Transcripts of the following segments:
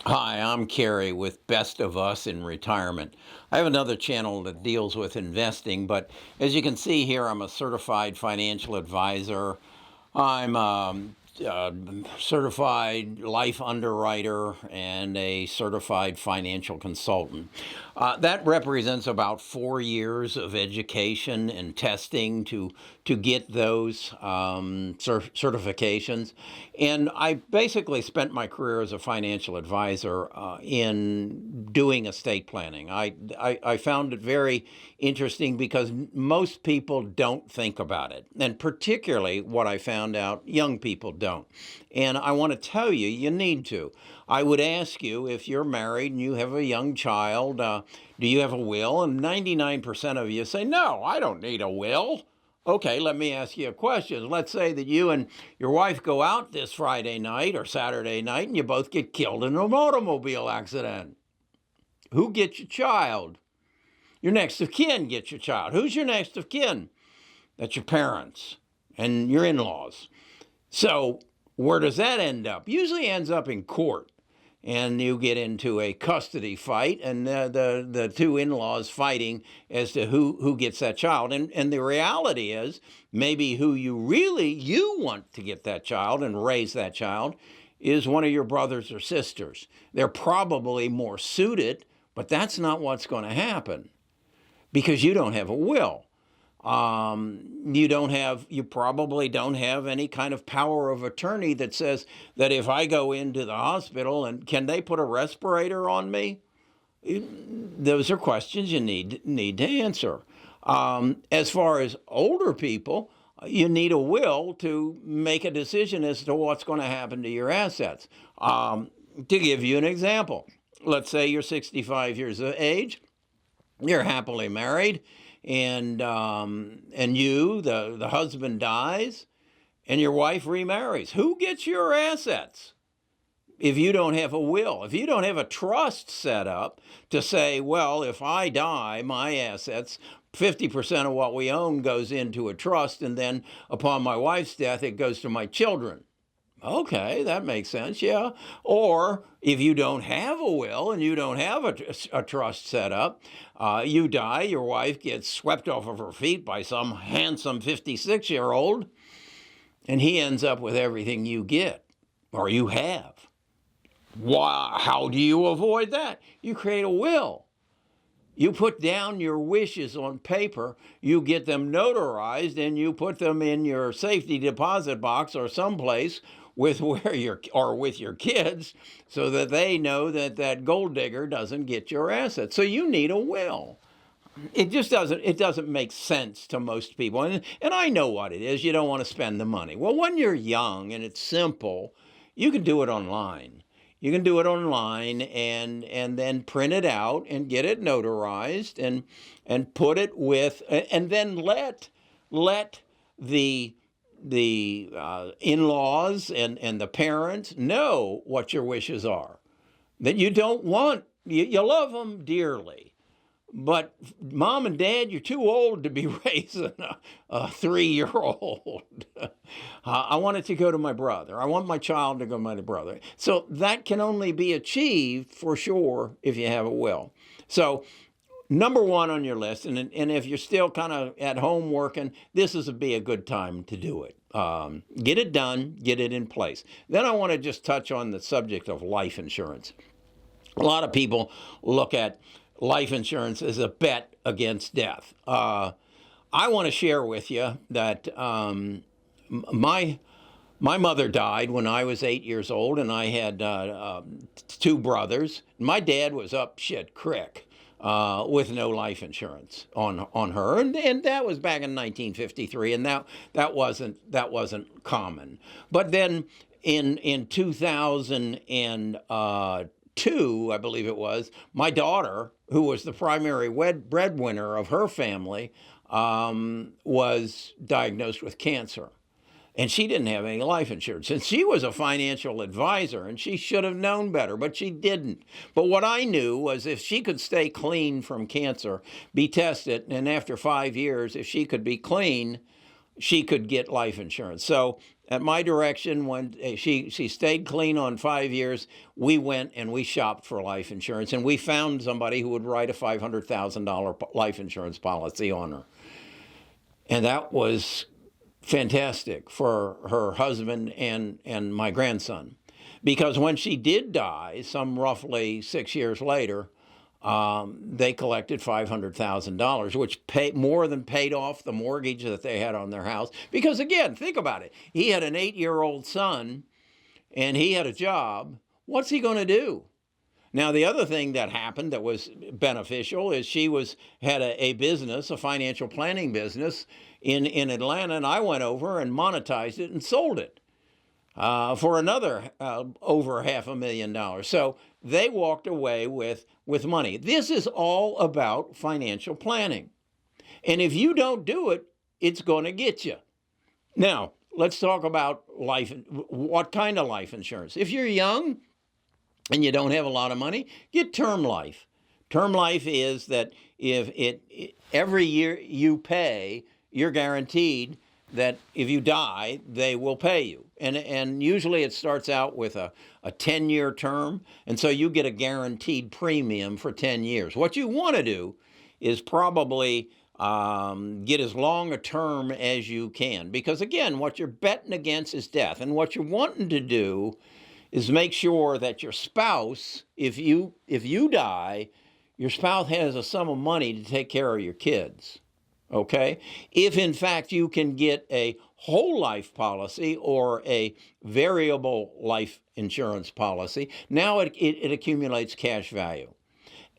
Hi, I'm Kerry with Best of Us in Retirement. I have another channel that deals with investing, but as you can see here, I'm a certified financial advisor. I'm a certified life underwriter and a certified financial consultant. That represents about 4 years of education and testing to get those certifications. And I basically spent my career as a financial advisor in doing estate planning. I found it very interesting because most people don't think about it. And particularly what I found out, young people don't. And I want to tell you, you need to. I would ask you if you're married and you have a young child, do you have a will? And 99% of you say, no, I don't need a will. Okay, let me ask you a question. Let's say that you and your wife go out this Friday night or Saturday night and you both get killed in an automobile accident. Who gets your child? Your next of kin gets your child. Who's your next of kin? That's your parents and your in laws. So, where does that end up? Usually ends up in court. And you get into a custody fight, and the two in-laws fighting as to who gets that child. And the reality is, maybe who you want to get that child and raise that child is one of your brothers or sisters. They're probably more suited, but that's not what's going to happen because you don't have a will. You probably don't have any kind of power of attorney that says that if I go into the hospital and can they put a respirator on me? Those are questions you need to answer. As far as older people, you need a will to make a decision as to what's going to happen to your assets. To give you an example, let's say you're 65 years of age, you're happily married, and the husband dies, and your wife remarries. Who gets your assets? If you don't have a will, if you don't have a trust set up to say, well, if I die, my assets, 50% of what we own goes into a trust, and then upon my wife's death, it goes to my children. Okay, that makes sense, yeah. Or if you don't have a will and you don't have a trust set up, you die, your wife gets swept off of her feet by some handsome 56-year-old, and he ends up with everything you get or you have. Why, how do you avoid that? You create a will. You put down your wishes on paper, you get them notarized, and you put them in your safety deposit box or someplace with with your kids so that they know that that gold digger doesn't get your assets. So you need a will. It doesn't make sense to most people. And I know what it is. You don't want to spend the money. Well, when you're young and it's simple, you can do it online. You can do it online and then print it out and get it notarized and put it with and then let the in-laws and the parents know what your wishes are. That you don't want you love them dearly, but mom and dad, you're too old to be raising a 3-year-old. I want it to go to my brother. I want my child to go to my brother. So that can only be achieved for sure if you have a will. So number one on your list, and if you're still kind of at home working, this is be a good time to do it. Get it done, get it in place. Then I want to just touch on the subject of life insurance. A lot of people look at life insurance as a bet against death. I want to share with you that my my mother died when I was 8 years old, and I had two brothers. My dad was up shit creek with no life insurance on her, and that was back in 1953, and that wasn't common. But then in 2002, I believe it was, my daughter, who was the primary breadwinner of her family, was diagnosed with cancer. And she didn't have any life insurance. And she was a financial advisor, and she should have known better, but she didn't. But what I knew was if she could stay clean from cancer, be tested, and after 5 years, if she could be clean, she could get life insurance. So at my direction, when she stayed clean on 5 years, we went and we shopped for life insurance, and we found somebody who would write a $500,000 life insurance policy on her. And that was fantastic for her husband and my grandson. Because when she did die, some roughly 6 years later, they collected $500,000, which more than paid off the mortgage that they had on their house. Because again, think about it. He had an 8-year-old son, and he had a job. What's he going to do? Now, the other thing that happened that was beneficial is she had a business, a financial planning business in Atlanta, and I went over and monetized it and sold it for another over $500,000. So they walked away with money. This is all about financial planning. And if you don't do it, it's going to get you. Now, let's talk about what kind of life insurance. If you're young and you don't have a lot of money, get term life. Term life is that if every year you pay, you're guaranteed that if you die, they will pay you. And usually it starts out with a 10-year term, and so you get a guaranteed premium for 10 years. What you want to do is probably get as long a term as you can, because again, what you're betting against is death. And what you're wanting to do is make sure that your spouse, if you die, your spouse has a sum of money to take care of your kids. Okay? If in fact you can get a whole life policy or a variable life insurance policy, now it accumulates cash value.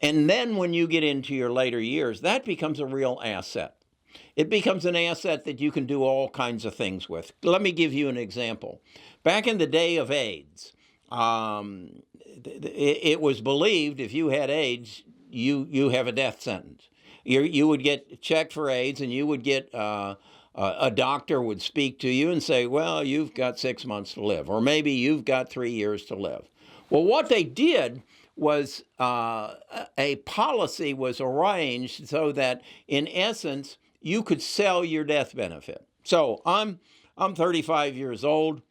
And then when you get into your later years, that becomes a real asset. It becomes an asset that you can do all kinds of things with. Let me give you an example. Back in the day of AIDS, it was believed if you had AIDS, you have a death sentence. You would get checked for AIDS, and you would get a doctor would speak to you and say, well, you've got 6 months to live, or maybe you've got 3 years to live. Well, what they did was a policy was arranged so that, in essence, you could sell your death benefit. So I'm 35 years old.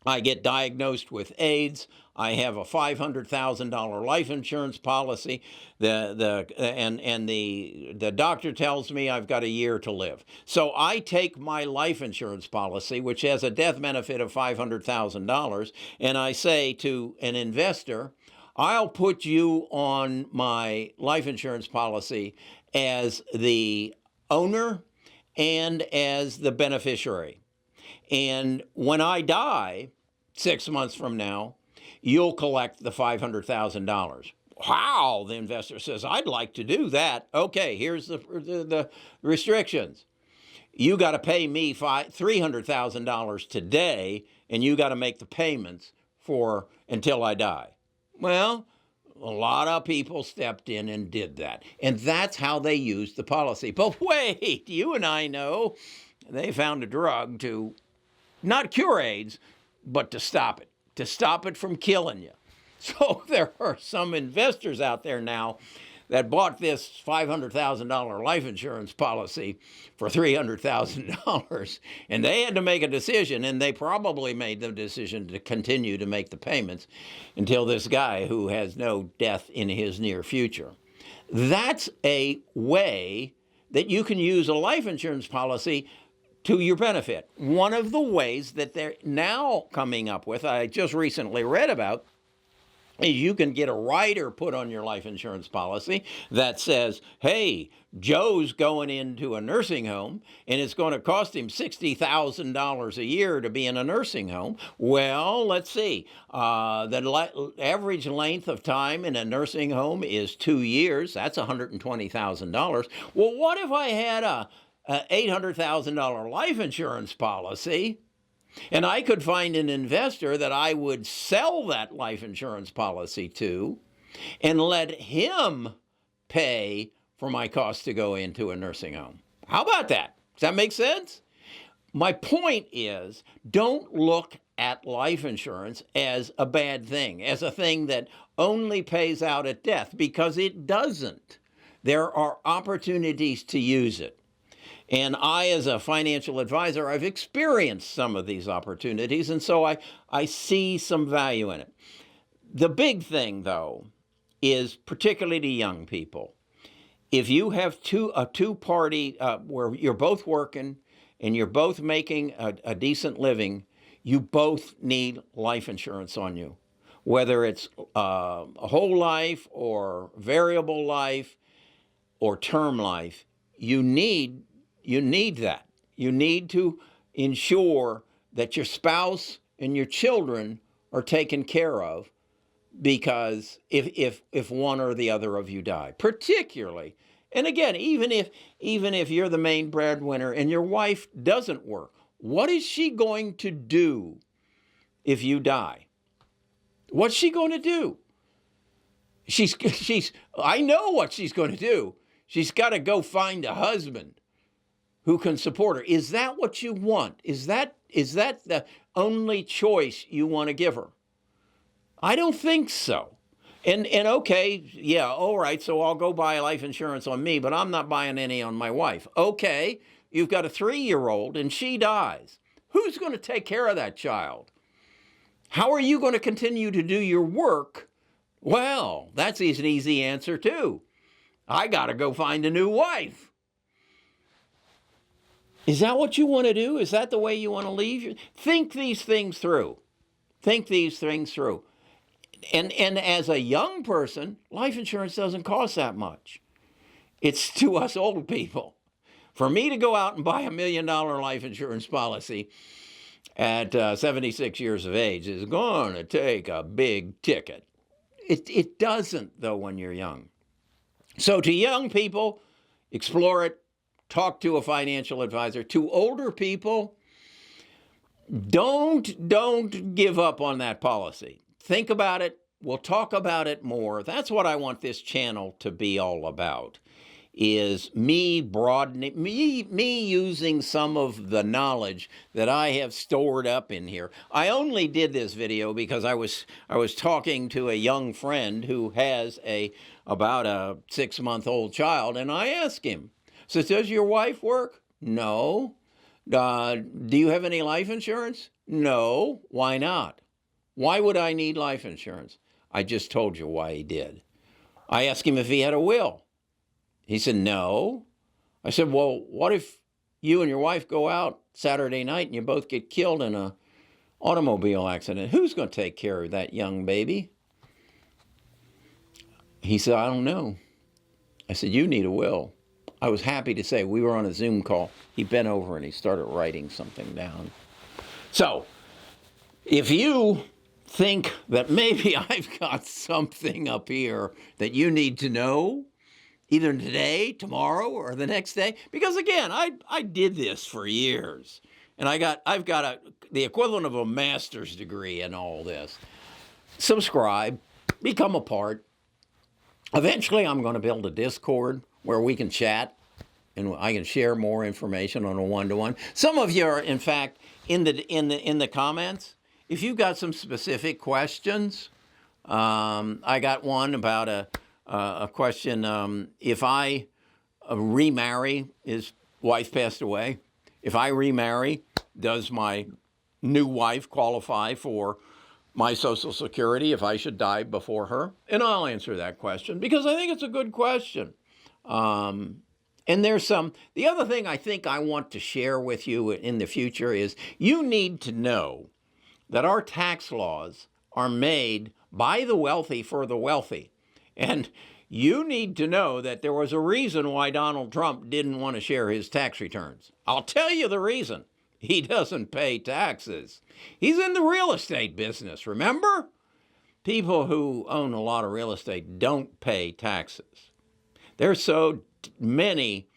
I get diagnosed with AIDS. I have a $500,000 life insurance policy. The doctor tells me I've got a year to live. So I take my life insurance policy, which has a death benefit of $500,000, and I say to an investor, I'll put you on my life insurance policy as the owner and as the beneficiary. And when I die 6 months from now, you'll collect the $500,000. Wow, the investor says, I'd like to do that. Okay, here's the restrictions. You got to pay me $300,000 today, and you got to make the payments until I die. Well, a lot of people stepped in and did that. And that's how they used the policy. But wait, you and I know they found a drug to not cure AIDS, but to stop it from killing you. So there are some investors out there now that bought this $500,000 life insurance policy for $300,000, and they had to make a decision, and they probably made the decision to continue to make the payments until this guy who has no death in his near future. That's a way that you can use a life insurance policy to your benefit. One of the ways that they're now coming up with, I just recently read about, is you can get a rider put on your life insurance policy that says, hey, Joe's going into a nursing home and it's going to cost him $60,000 a year to be in a nursing home. Well, let's see. The average length of time in a nursing home is 2 years. That's $120,000. Well, what if I had a $800,000 life insurance policy, and I could find an investor that I would sell that life insurance policy to and let him pay for my cost to go into a nursing home? How about that? Does that make sense? My point is, don't look at life insurance as a bad thing, as a thing that only pays out at death, because it doesn't. There are opportunities to use it. And I, as a financial advisor, I've experienced some of these opportunities, and so I see some value in it. The big thing, though, is particularly to young people. If you have a two-party where you're both working and you're both making a decent living, you both need life insurance on you. Whether it's a whole life or variable life or term life, you need that. You need to ensure that your spouse and your children are taken care of, because if one or the other of you die, particularly, and again, even if you're the main breadwinner and your wife doesn't work, what is she going to do if you die? What's she going to do? I know what she's going to do. She's got to go find a husband who can support her. Is that what you want? Is that the only choice you want to give her? I don't think so. And okay, yeah, all right, so I'll go buy life insurance on me, but I'm not buying any on my wife. Okay, you've got a 3-year-old and she dies. Who's going to take care of that child? How are you going to continue to do your work? Well, that's an easy answer too. I got to go find a new wife. Is that what you want to do? Is that the way you want to leave? Think these things through. Think these things through. And as a young person, life insurance doesn't cost that much. It's to us old people. For me to go out and buy $1 million life insurance policy at 76 years of age is going to take a big ticket. It doesn't, though, when you're young. So to young people, explore it. Talk to a financial advisor. To older people, don't give up on that policy. Think about it. We'll talk about it more. That's what I want this channel to be all about, is me broadening, me using some of the knowledge that I have stored up in here. I only did this video because I was talking to a young friend who has about a 6-month-old child, and I asked him, so does your wife work? No. Do you have any life insurance? No. Why not? Why would I need life insurance? I just told you why he did. I asked him if he had a will. He said, no. I said, well, what if you and your wife go out Saturday night and you both get killed in an automobile accident? Who's going to take care of that young baby? He said, I don't know. I said, you need a will. I was happy to say, we were on a Zoom call. He bent over and he started writing something down. So, if you think that maybe I've got something up here that you need to know, either today, tomorrow, or the next day, because again, I did this for years, and I've got the equivalent of a master's degree in all this. Subscribe, become a part. Eventually, I'm going to build a Discord where we can chat and I can share more information on a one-to-one. Some of you are, in fact, in the comments. If you've got some specific questions, I got one about a question. If I remarry, his wife passed away. If I remarry, does my new wife qualify for my Social Security if I should die before her? And I'll answer that question because I think it's a good question. And the other thing I think I want to share with you in the future is you need to know that our tax laws are made by the wealthy for the wealthy. And you need to know that there was a reason why Donald Trump didn't want to share his tax returns. I'll tell you the reason. He doesn't pay taxes. He's in the real estate business, remember? People who own a lot of real estate don't pay taxes. There's so many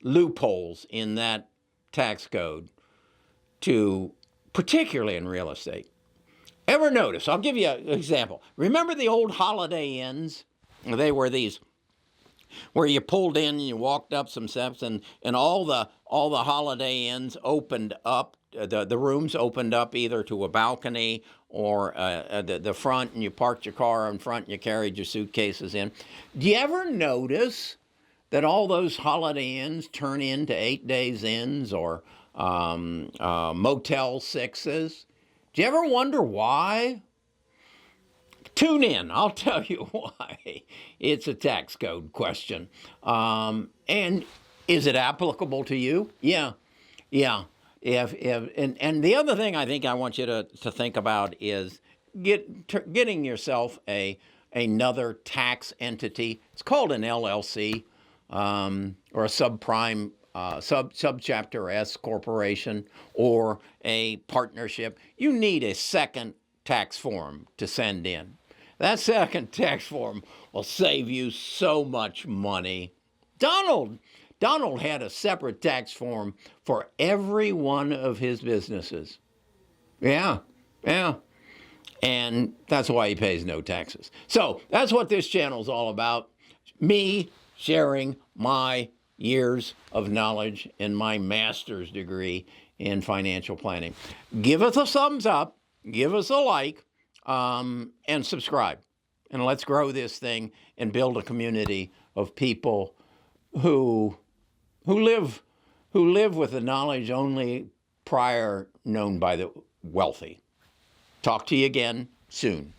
loopholes in that tax code, particularly in real estate. Ever notice? I'll give you an example. Remember the old Holiday Inns? They were these where you pulled in and you walked up some steps, and all the Holiday Inns opened up. The rooms opened up either to a balcony or the front, and you parked your car in front and you carried your suitcases in. Do you ever notice that all those Holiday Inns turn into 8 days inns or Motel 6s? Do you ever wonder why? Tune in. I'll tell you why. It's a tax code question. And is it applicable to you? Yeah. Yeah. And the other thing I think I want you to think about is getting yourself another tax entity. It's called an LLC or a subprime subchapter S corporation or a partnership. You need a second tax form to send in. That second tax form will save you so much money. Donald had a separate tax form for every one of his businesses. Yeah. And that's why he pays no taxes. So that's what this channel's all about. Me sharing my years of knowledge and my master's degree in financial planning. Give us a thumbs up, give us a like, and subscribe. And let's grow this thing and build a community of people who live with the knowledge only prior known by the wealthy. Talk to you again soon.